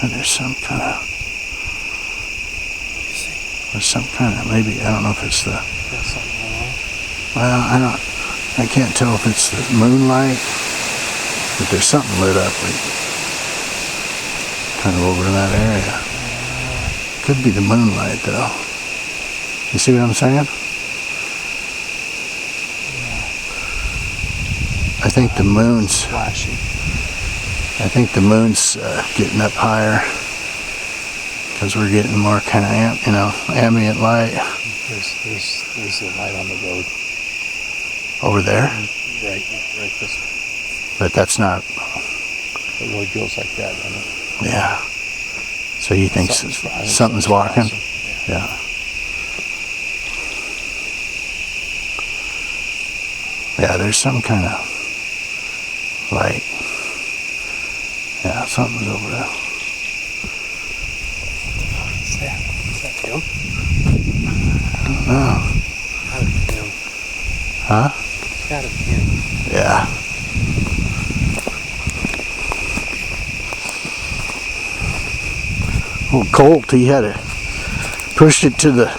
And there's some kind of, maybe, I don't know if it's the, well, I can't tell if it's the moonlight, but there's something lit up kind of over in that area. Could be the moonlight though. You see what I'm saying? I think the moon's flashing. I think the moon's getting up higher because we're getting more kind of ambient light. There's the light on the road. Over there? Right this way. But that's not... The road goes like that, doesn't it? Yeah. So you think something's walking? Yeah. Yeah, there's some kind of light. Yeah, something's over there. What's that? Is that him? I don't know. Gotta be him. Huh? Gotta be him. Yeah. Well, Colt, he had to push it to the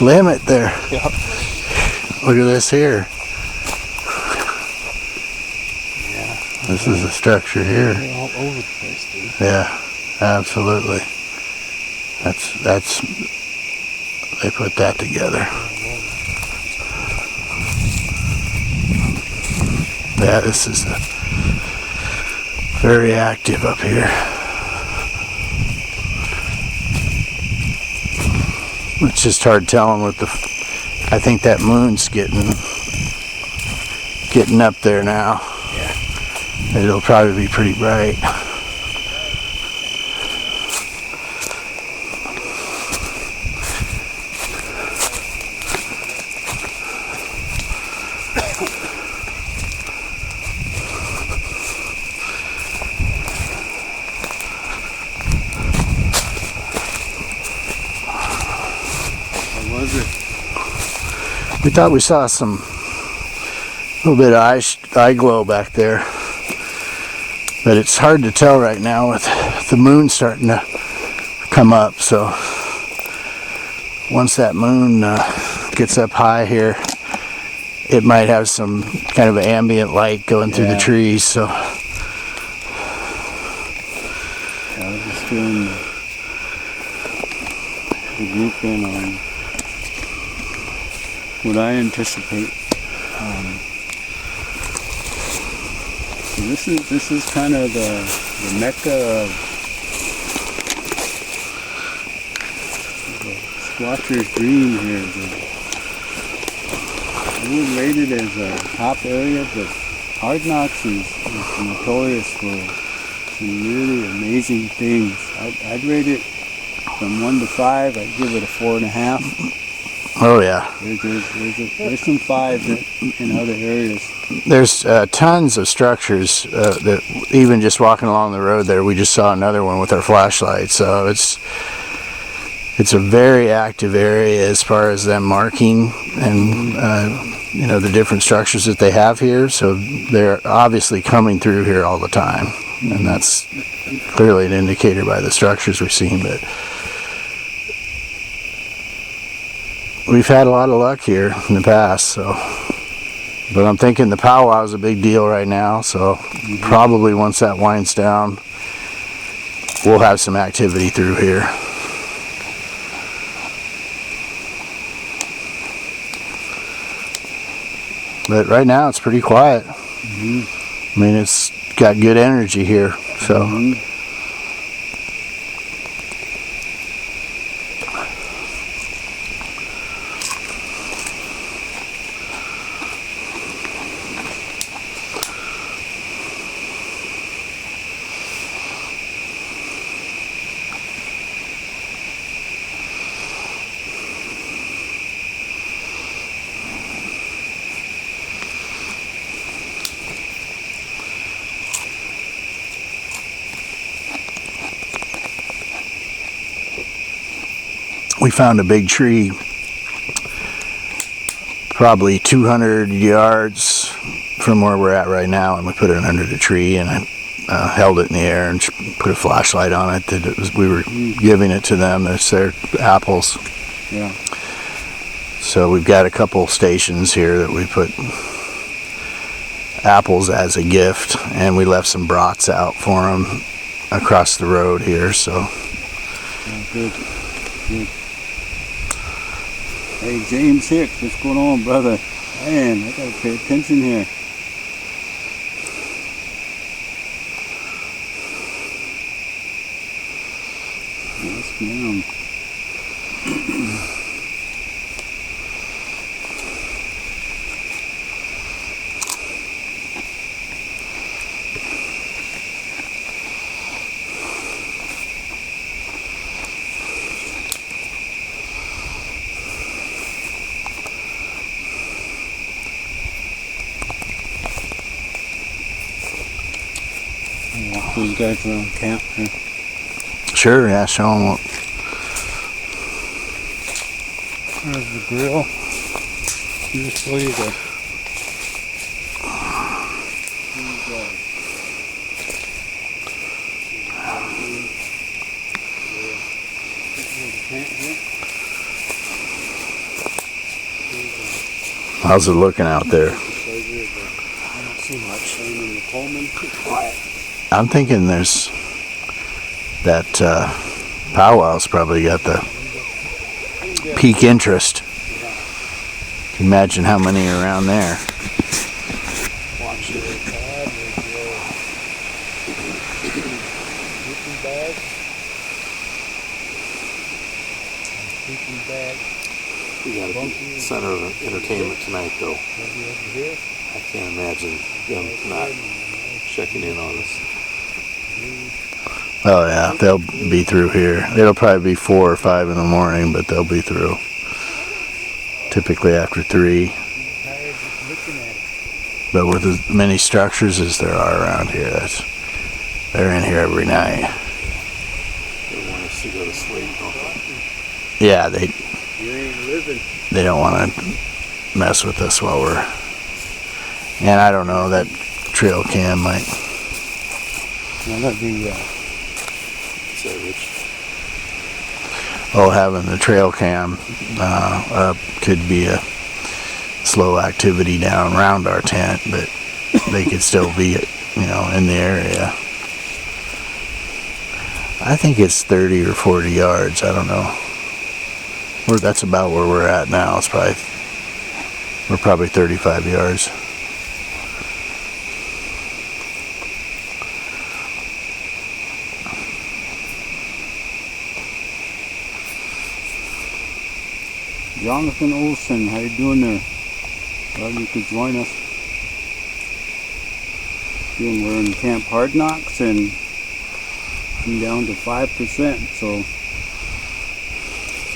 limit there. Yep. Look at this here. Yeah. This is a structure here. They're all over the place, dude. Yeah, absolutely. That's they put that together. Yeah, this is very active up here. It's just hard telling with the. I think that moon's getting up there now. Yeah. It'll probably be pretty bright. We thought we saw some little bit of eye glow back there, but it's hard to tell right now with the moon starting to come up. So once that moon gets up high here, it might have some kind of ambient light going through the trees. So I was just feeling the group in on what I anticipate. So this is kind of the mecca of the squatcher's dream here. It was rated as a top area, but Hard Knocks is notorious for some really amazing things. I'd rate it from 1 to 5. I'd give it a 4.5. oh yeah, there's some 5s in other areas. there's tons of structures that even just walking along the road there, we just saw another one with our flashlight. So it's a very active area as far as them marking and the different structures that they have here. So they're obviously coming through here all the time, and that's clearly an indicator by the structures we've seen. But we've had a lot of luck here in the past, but I'm thinking the powwow is a big deal right now, so probably once that winds down, we'll have some activity through here. But right now it's pretty quiet. I mean, it's got good energy here, so. We found a big tree, probably 200 yards from where we're at right now, and we put it under the tree, and held it in the air and put a flashlight on it. That we were giving it to them. It's their apples. Yeah. So we've got a couple stations here that we put apples as a gift, and we left some brats out for them across the road here. So. Oh, good. Good. Hey, James Hicks, what's going on, brother? Man, I gotta pay attention here. Yes, ma'am. Walk those guys around camp here. Sure, yeah, show them what. There's the grill. Just so you go. How's it looking out there? I don't see much. In the Coleman, quiet. I'm thinking there's that powwow's probably got the peak interest. Can imagine how many are around there. Watch the pad. Sleeping bag. Sleeping bag. We got a center of entertainment tonight, though. I can't imagine them not checking in on us. Oh yeah, they'll be through here. It'll probably be 4 or 5 in the morning, but they'll be through. Typically after 3. But with as many structures as there are around here, they're in here every night. They want us to go to sleep, don't they? Yeah, You ain't living. they don't want to mess with us while we're. And I don't know, that trail cam might. Well, that'd be, So, Rich, Oh, having the trail cam up could be a slow activity down around our tent, but they could still be, in the area. I think it's 30 or 40 yards. I don't know. That's about where we're at now. We're probably 35 yards. Jonathan Olson, how you doing there? Glad you could join us. Again, we're in Camp Hard Knocks and I'm down to 5%, so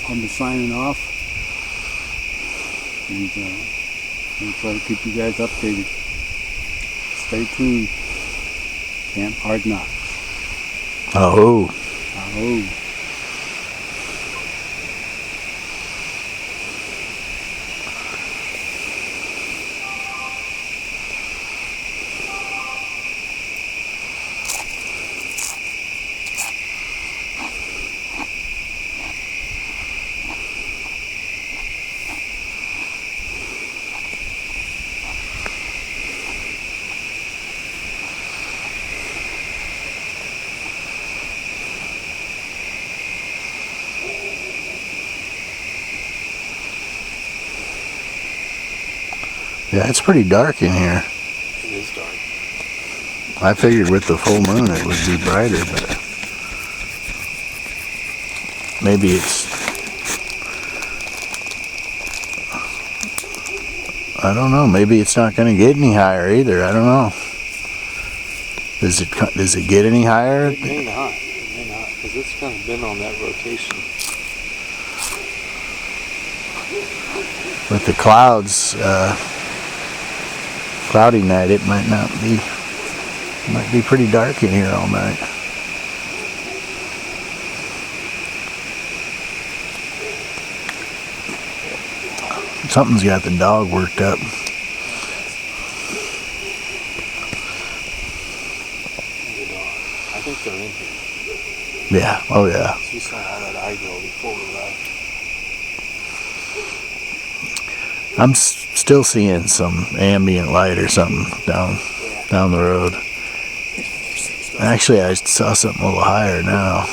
I'll be signing off. And I'll try to keep you guys updated. Stay tuned. Camp Hard Knocks. Oh. Oh. Yeah, it's pretty dark in here. it is dark. I figured with the full moon it would be brighter, but maybe it's. I don't know. Maybe it's not going to get any higher either. I don't know. Does it get any higher? It may not. It may not, because it's kind of been on that rotation. With the clouds, cloudy night, it might not be. Might be pretty dark in here all night. Something's got the dog worked up. The here. Yeah. Oh yeah. We saw all that eye glow before we left. I'm still seeing some ambient light or something down the road. Actually, I saw something a little higher now.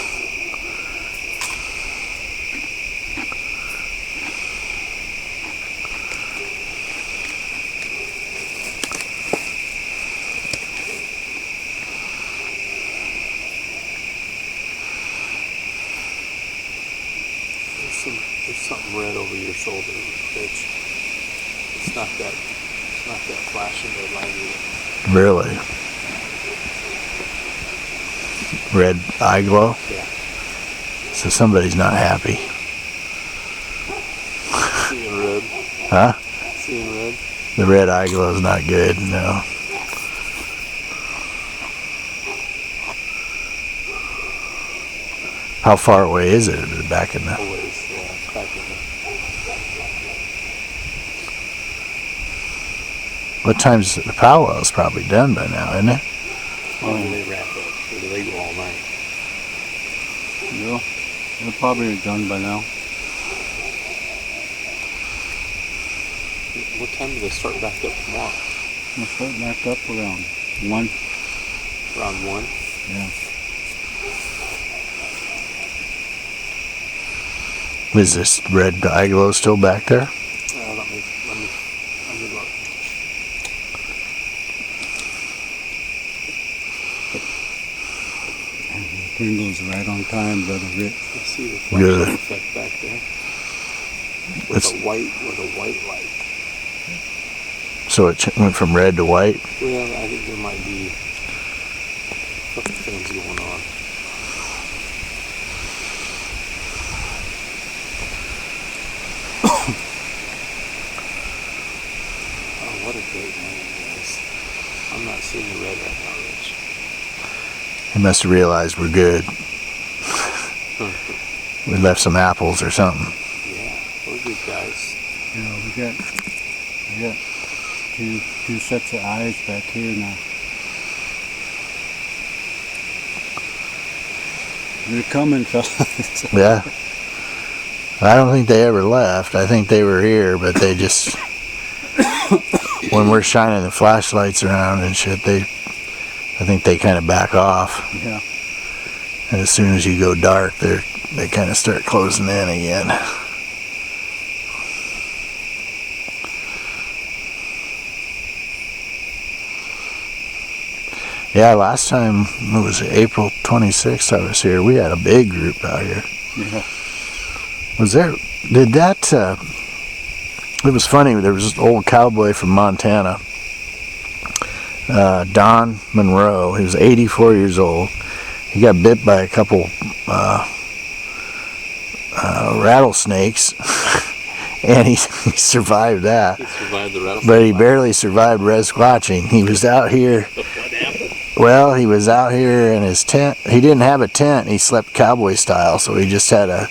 There's something red over your shoulder, Rich. It's not that flashing red light either. Really? Red eye glow? Yeah. So somebody's not happy. Seeing red. Huh? Seeing red. The red eye glow is not good, no. How far away is it? Is it back in the... Always, yeah, back in there. What time's the powwow's probably done by now, isn't it? Or do they wrap up? Or do they go all night? Yeah, they're probably done by now. What time do they start back up tomorrow? We'll start back up around 1. Around 1? Yeah. Is this red eye glow still back there? Let me look. Pringle's right on time, Brother Rick. I see the Good. flashlight effect back there. It's- With a white light. So it went from red to white? Well, I think there might be a couple things going on. Oh, what a great night, guys. I'm not seeing the red right now, Rich. He must have realized we're good. We left some apples or something. Yeah, we're good guys. You know, we got two sets of eyes back here now. They're coming, fellas. Yeah. I don't think they ever left. I think they were here, but they just... when we're shining the flashlights around and shit, I think they kind of back off. Yeah. And as soon as you go dark, they kind of start closing in again. Yeah, last time, it was April 26th I was here, we had a big group out here. Yeah. It was funny, there was this old cowboy from Montana, Don Monroe. He was 84 years old. He got bit by a couple rattlesnakes, and he survived that. He survived the rattlesnake. But he barely survived Rez Squatching. He was out here. What happened? Well, he was out here in his tent. He didn't have a tent. He slept cowboy style, so he just had a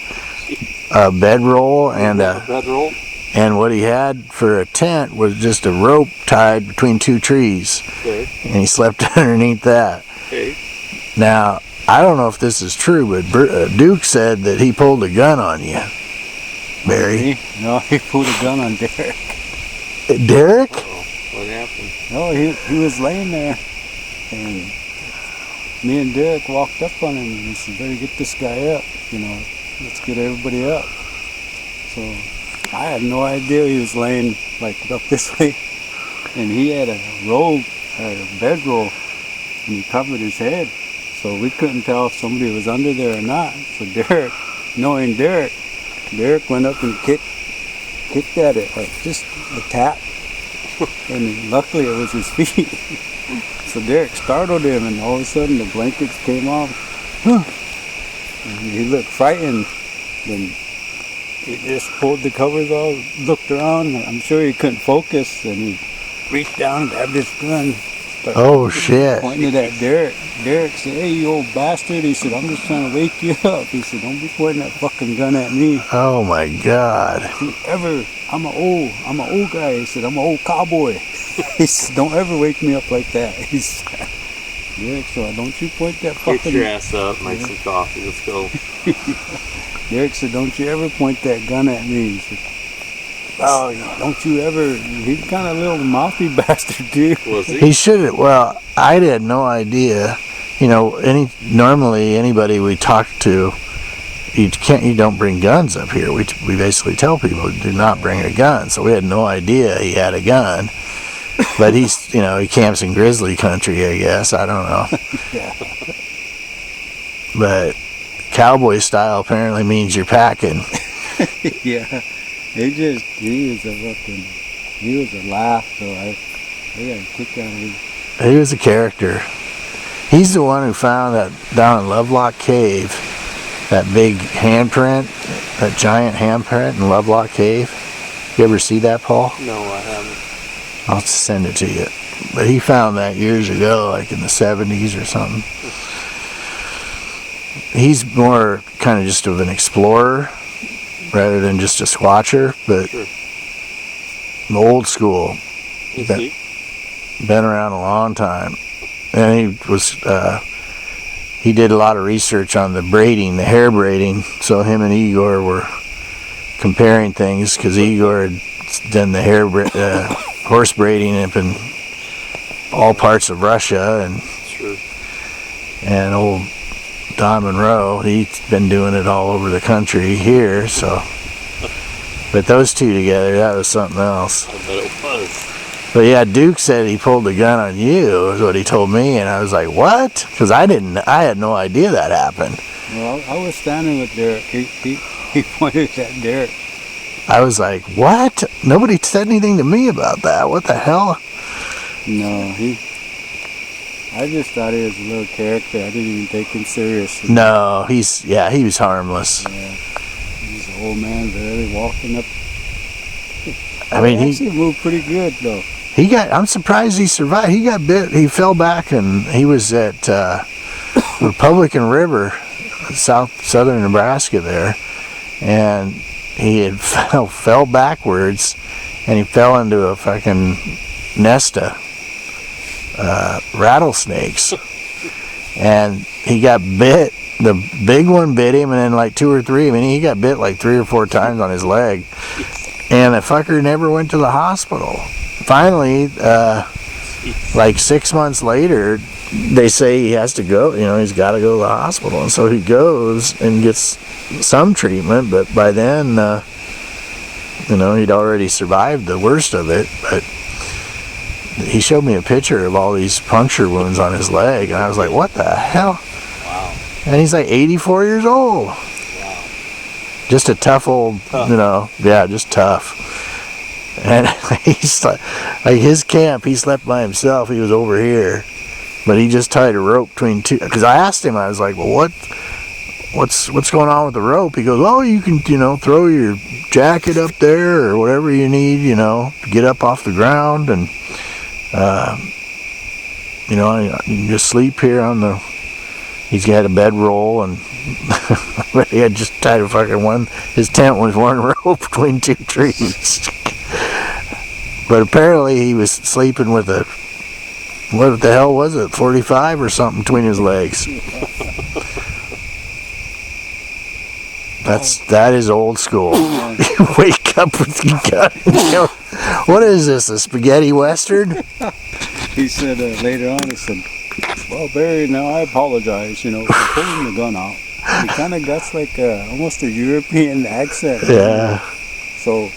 bedroll and Bedroll? and what he had for a tent was just a rope tied between two trees, Okay. and he slept underneath that. Okay. Now, I don't know if this is true, but Duke said that he pulled a gun on you, Barry. No, he pulled a gun on Derek. Derek? Uh-oh. What happened? No, he was laying there, and me and Derek walked up on him and we said, better get this guy up, let's get everybody up. So I had no idea he was laying like up this way, and he had a robe, a bedroll, and he covered his head, so we couldn't tell if somebody was under there or not. So Derek, knowing Derek went up and kicked at it, like just a tap, and luckily it was his feet. So Derek startled him, and all of a sudden the blankets came off, and he looked frightened. Then he just pulled the covers off, looked around. I'm sure he couldn't focus, and he reached down and grabbed his gun. Oh, shit. Pointed at Derek. Derek said, "Hey, you old bastard." He said, "I'm just trying to wake you up." He said, "Don't be pointing that fucking gun at me. Oh, my God. I'm an old guy." He said, "I'm an old cowboy." He said, "Don't ever wake me up like that." He said, Derek, so don't you point that Get fucking... your ass up, make some coffee, let's go. Derek said, don't you ever point that gun at me. He said, oh, don't you ever... He's kind of a little mouthy bastard, too. Was he? He should have. Well, I had no idea. You know, normally anybody we talk to, you don't bring guns up here. We basically tell people do not bring a gun. So we had no idea he had a gun. But he's, you know, he camps in grizzly country, I guess. I don't know. Yeah. But cowboy style apparently means you're packing. Yeah. He was a laugh, so I got a kick out of him. He was a character. He's the one who found that down in Lovelock Cave, that big handprint, that giant handprint in Lovelock Cave. You ever see that, Paul? No, I haven't. I'll send it to you. But he found that years ago, like in the 70s or something. He's more kind of just of an explorer rather than just a squatcher, but old school. Is he? Been around a long time. And he did a lot of research on the braiding, the hair braiding, so him and Igor were comparing things, because Igor had done the horse braiding up in all parts of Russia, and old Don Monroe, he's been doing it all over the country here, so. But those two together, that was something else. I bet it was. But yeah, Duke said he pulled the gun on you, is what he told me, and I was like, what? Because I had no idea that happened. Well, I was standing with Derek. He pointed at Derek. I was like, what? Nobody said anything to me about that. What the hell? No, I just thought he was a little character. I didn't even take him seriously. No, he was harmless. Yeah. He's an old man, barely walking up. I mean, he actually moved pretty good, though. I'm surprised he survived. He got bit. He fell back, and he was at Republican River, southern Nebraska there, and he had fell backwards, and he fell into a fucking nest of rattlesnakes, and he got bit. The big one bit him, and then like 2 or 3. I mean, he got bit like 3 or 4 times on his leg, and the fucker never went to the hospital. Finally, like 6 months later, they say he has to go. You know, he's got to go to the hospital, and so he goes and gets some treatment. But by then, you know, he'd already survived the worst of it. But he showed me a picture of all these puncture wounds on his leg, and I was like, what the hell? Wow. And he's like 84 years old. Wow. Just a tough old, you know, yeah, just tough. And he's like his camp, he slept by himself. He was over here, but he just tied a rope between two. Because I asked him, I was like, well, what's going on with the rope? He goes, oh, you can, you know, throw your jacket up there or whatever you need, you know, to get up off the ground, and you know, you can just sleep here on the. He's got a bedroll, and he had just tied a fucking his tent was one rope between 2 trees. But apparently he was sleeping with what the hell was it, 45 or something between his legs. That is old school. You wake up with your gun. What is this, a spaghetti western? He said later on, he said, well, Barry, now I apologize, you know, for pulling the gun out. He kind of got like almost a European accent. Yeah. So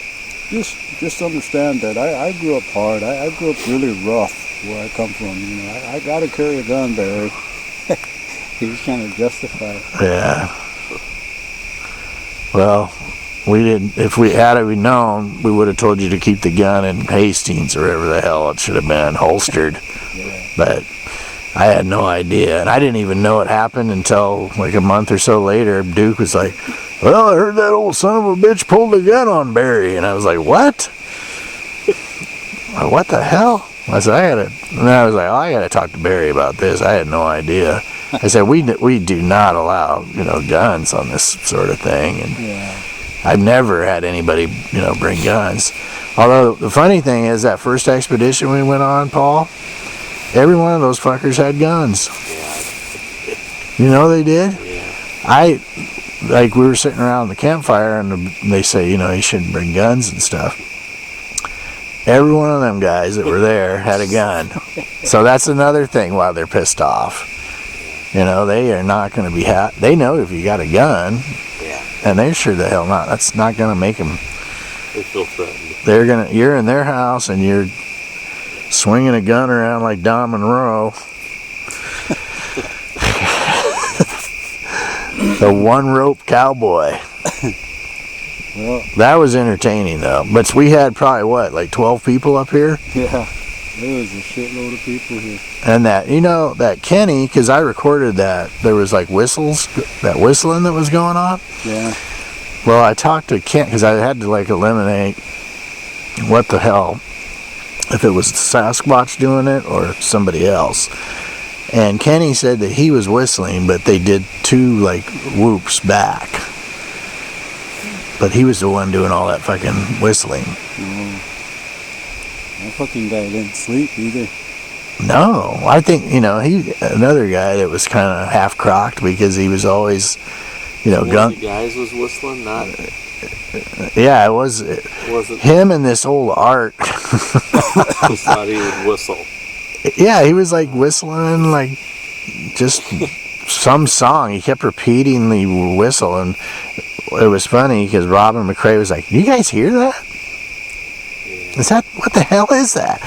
just understand that I grew up hard. I grew up really rough where I come from. You know, I got to carry a gun, Barry. He was trying to justify it. Yeah. Well, we didn't. If we had known, we would have told you to keep the gun in Hastings or wherever the hell it should have been holstered. Yeah. But I had no idea, and I didn't even know it happened until like a month or so later. Duke was like, well, I heard that old son of a bitch pulled a gun on Barry, and I was like, what? What the hell? I said, I was like, oh, I gotta talk to Barry about this. I had no idea. I said, we do not allow, you know, guns on this sort of thing, and Yeah. I've never had anybody, you know, bring guns. Although the funny thing is, that first expedition we went on, Paul, every one of those fuckers had guns. Yeah. You know they did? Yeah. Like we were sitting around the campfire and they say, you know, you shouldn't bring guns and stuff. Every one of them guys that were there had a gun. So that's another thing why they're pissed off. You know, they are not going to be they know if you got a gun, Yeah. and they're sure the hell not. That's not going to make them. They feel threatened. You're in their house and you're swinging a gun around like Don Monroe. The one rope cowboy. Well, That was entertaining though. But we had probably what, like 12 people up here? yeah, there was a shitload of people here. And that, you know, that Kenny, because I recorded that, there was like whistles, that whistling that was going on. Yeah, Well, I talked to Kent because I had to like eliminate what the hell, if it was Sasquatch doing it or somebody else. And Kenny said that he was whistling, but they did 2 like whoops back. But he was the one doing all that fucking whistling. that fucking guy didn't sleep either. No, I think, you know, another guy that was kind of half crocked because he was always, you know, One of the guys was whistling, not. Yeah, it was Was it? him and this old Art. Just thought he would whistle. Yeah, he was like whistling like just some song. He kept repeating the whistle, and it was funny because Robin McRae was like, "Do you guys hear that? Is that what the hell is that?"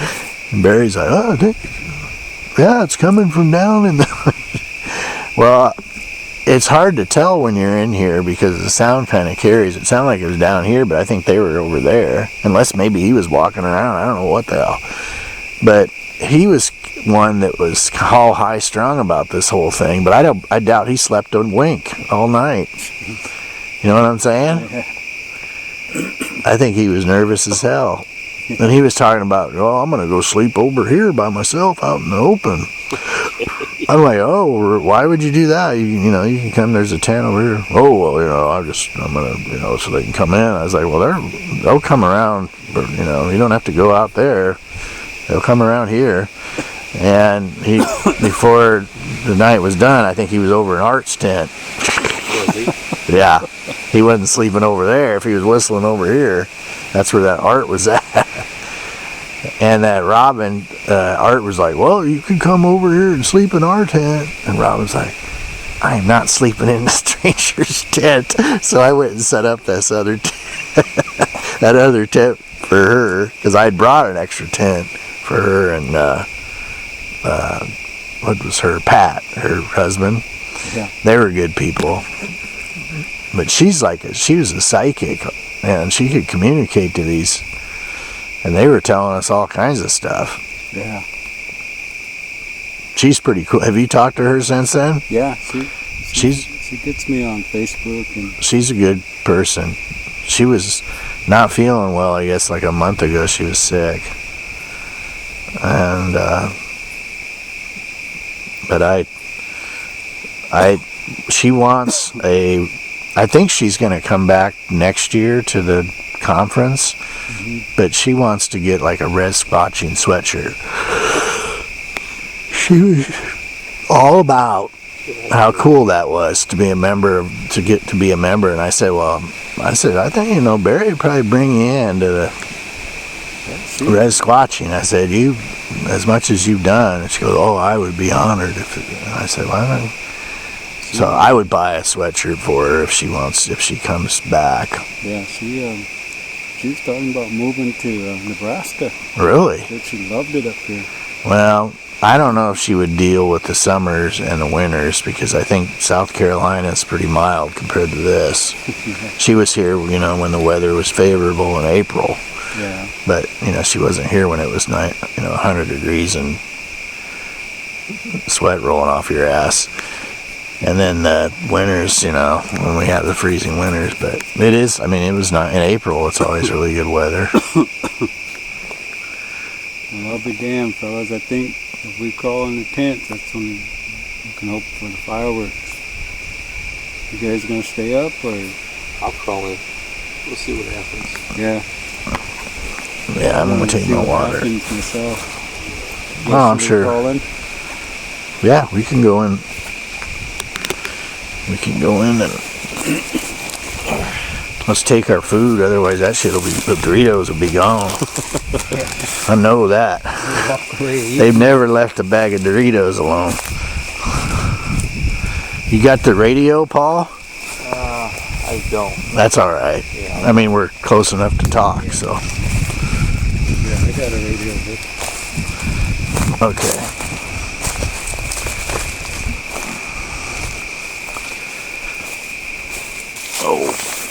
And Barry's like, "Oh, yeah, it's coming from down in the." Well, it's hard to tell when you're in here because the sound kind of carries. It sounded like it was down here, but I think they were over there. Unless maybe he was walking around. I don't know what the hell. But he was one that was all high strung about this whole thing. But I doubt he slept a wink all night. You know what I'm saying? I think he was nervous as hell. And he was talking about, "Oh, I'm going to go sleep over here by myself out in the open." I'm like, "Oh, why would you do that? You know, you can come, there's a tent over here." "Oh, well, you know, I'm going to, you know, so they can come in." I was like, "Well, they'll come around, but, you know, you don't have to go out there. They'll come around here." And he, before the night was done, I think he was over in Art's tent. Was he? Yeah, he wasn't sleeping over there. If he was whistling over here, that's where that Art was at. And that Robin, Art was like, "Well, you can come over here and sleep in our tent." And Robin's like, "I am not sleeping in a stranger's tent." So I went and set up this other that other tent for her, because I had brought an extra tent for her and what was her, Pat, her husband. Yeah. They were good people. But she was a psychic, and she could communicate to these, and they were telling us all kinds of stuff. Yeah. She's pretty cool. Have you talked to her since then? Yeah, She's she gets me on Facebook, and she's a good person. She was not feeling well, I guess, like a month ago. She was sick. And but she wants I think she's going to come back next year to the conference, but she wants to get like a Rez Squatching sweatshirt. She was all about how cool that was to be a member, to get to be a member. And I said, I think, you know, Barry would probably bring you in to the Rez Squatching. I said, "You, as much as you've done." And she goes, "Oh, I would be honored if." And I said, "Well, so I would buy a sweatshirt for her if she comes back." yeah, she was talking about moving to Nebraska. Really? Said she loved it up here. Well, I don't know if she would deal with the summers and the winters, because I think South Carolina is pretty mild compared to this. She was here, you know, when the weather was favorable in April. Yeah. But, you know, she wasn't here when it was 100 degrees and sweat rolling off your ass. And then the winters, you know, when we have the freezing winters. But it is, I mean, it was not in April. It's always really good weather. Well, I'll be damned, fellas. I think if we crawl in the tents, that's when we can hope for the fireworks. You guys gonna stay up, or? I'll crawl in. We'll see what happens. Yeah. Yeah, I'm going to take see my what water. happens myself. Oh, I'm should we sure. call in? Yeah, we can go in. We can go in and let's take our food. Otherwise, that shit'll be, the Doritos will be gone. I know that. Walk away. They've never left a bag of Doritos alone. You got the radio, Paul? I don't. That's all right. Yeah. I mean, we're close enough to talk, so Yeah, I got a radio. okay. Oh.